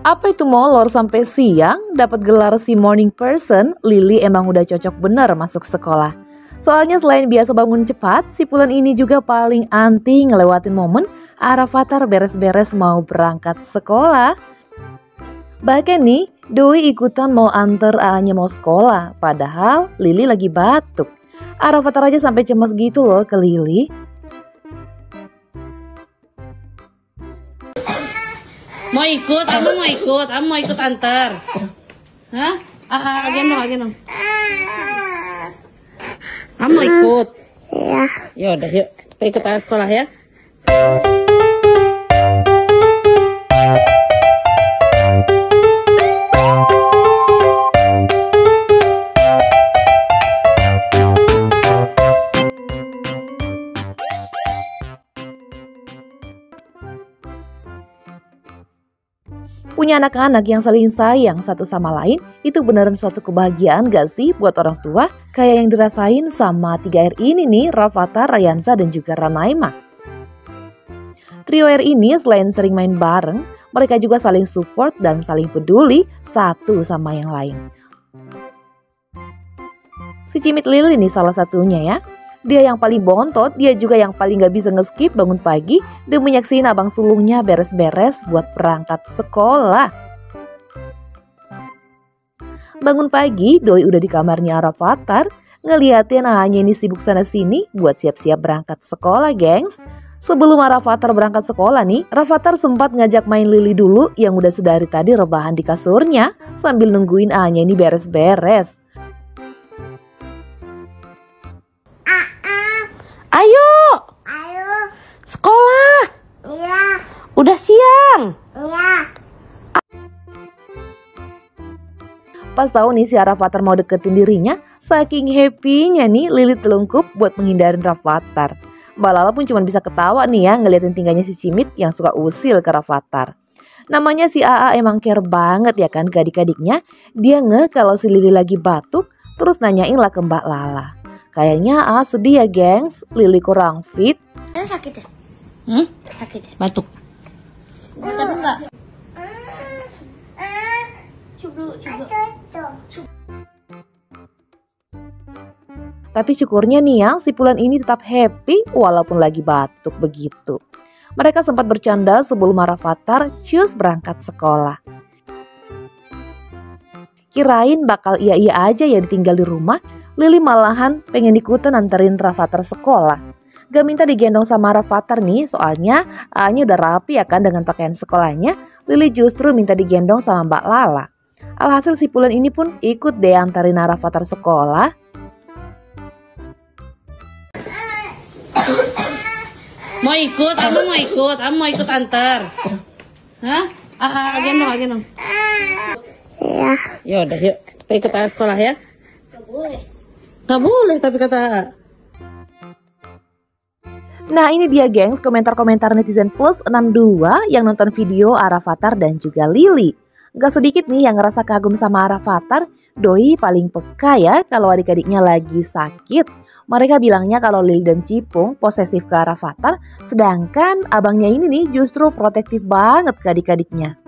Apa itu molor sampai siang? Dapat gelar si morning person, Lily emang udah cocok bener masuk sekolah. Soalnya selain biasa bangun cepat, si Pulen ini juga paling anti ngelewatin momen Arafathar beres-beres mau berangkat sekolah. Bahkan nih, Doi ikutan mau anter A-nya mau sekolah, padahal Lily lagi batuk. Arafathar aja sampai cemas gitu loh ke Lily. Mau ikut? Kamu mau ikut? Kamu mau ikut antar? Hah? Gendong. Kamu mau ikut? Iya. Ya udah, yuk kita ikut sekolah ya. Punya anak-anak yang saling sayang satu sama lain itu beneran suatu kebahagiaan gak sih buat orang tua? Kayak yang dirasain sama 3R ini nih, Rafathar, Rayansa, dan juga Ranaima. Trio R ini selain sering main bareng, mereka juga saling support dan saling peduli satu sama yang lain. Si Cimit Lily nih salah satunya ya. Dia yang paling bontot, dia juga yang paling gak bisa ngeskip bangun pagi demi nyaksiin abang sulungnya beres-beres buat berangkat sekolah. Bangun pagi, Doi udah di kamarnya Arafathar, ngeliatin A-nya ini sibuk sana sini buat siap-siap berangkat sekolah, gengs. Sebelum Arafathar berangkat sekolah nih, Rafathar sempat ngajak main Lily dulu yang udah sedari tadi rebahan di kasurnya sambil nungguin A-nya ini beres-beres. Ayo. Sekolah. Iya. Udah siang. Iya. Pas tahu nih si Arafathar mau deketin dirinya, saking happy-nya nih Lily telungkup buat menghindarin Rafathar. Mbak Lala pun cuma bisa ketawa nih ya ngeliatin tingkahnya si Cimit yang suka usil ke Rafathar. Namanya si AA emang care banget ya kan ke adik-adiknya. Dia ngeh kalau si Lily lagi batuk, terus nanyain lah ke Mbak Lala. Kayaknya AA sedih ya gengs, Lily kurang fit. Sakit ya? Sakit ya? Batuk. Tapi enggak. Tapi syukurnya nih ya, si Pulen ini tetap happy walaupun lagi batuk begitu. Mereka sempat bercanda sebelum Arafathar cus berangkat sekolah. Kirain bakal iya-iya aja ya ditinggal di rumah, Lily malahan pengen ikutan anterin Rafathar sekolah. Gak minta digendong sama Rafathar nih, soalnya A-nya udah rapi ya kan dengan pakaian sekolahnya. Lily justru minta digendong sama Mbak Lala. Alhasil si Pulen ini pun ikut deh antarin Rafathar sekolah. Mau ikut? Kamu mau ikut? Kamu mau ikut antar? Hah? Gendong. Iya. Ya udah, yuk kita ikut sekolah ya. Gak boleh. Gak boleh tapi kata AA. Nah ini dia gengs komentar-komentar netizen plus 62 yang nonton video Arafathar dan juga Lily. Gak sedikit nih yang ngerasa kagum sama Arafathar, Doi paling peka ya kalau adik-adiknya lagi sakit. Mereka bilangnya kalau Lily dan Cipung posesif ke Arafathar, sedangkan abangnya ini nih justru protektif banget ke adik-adiknya.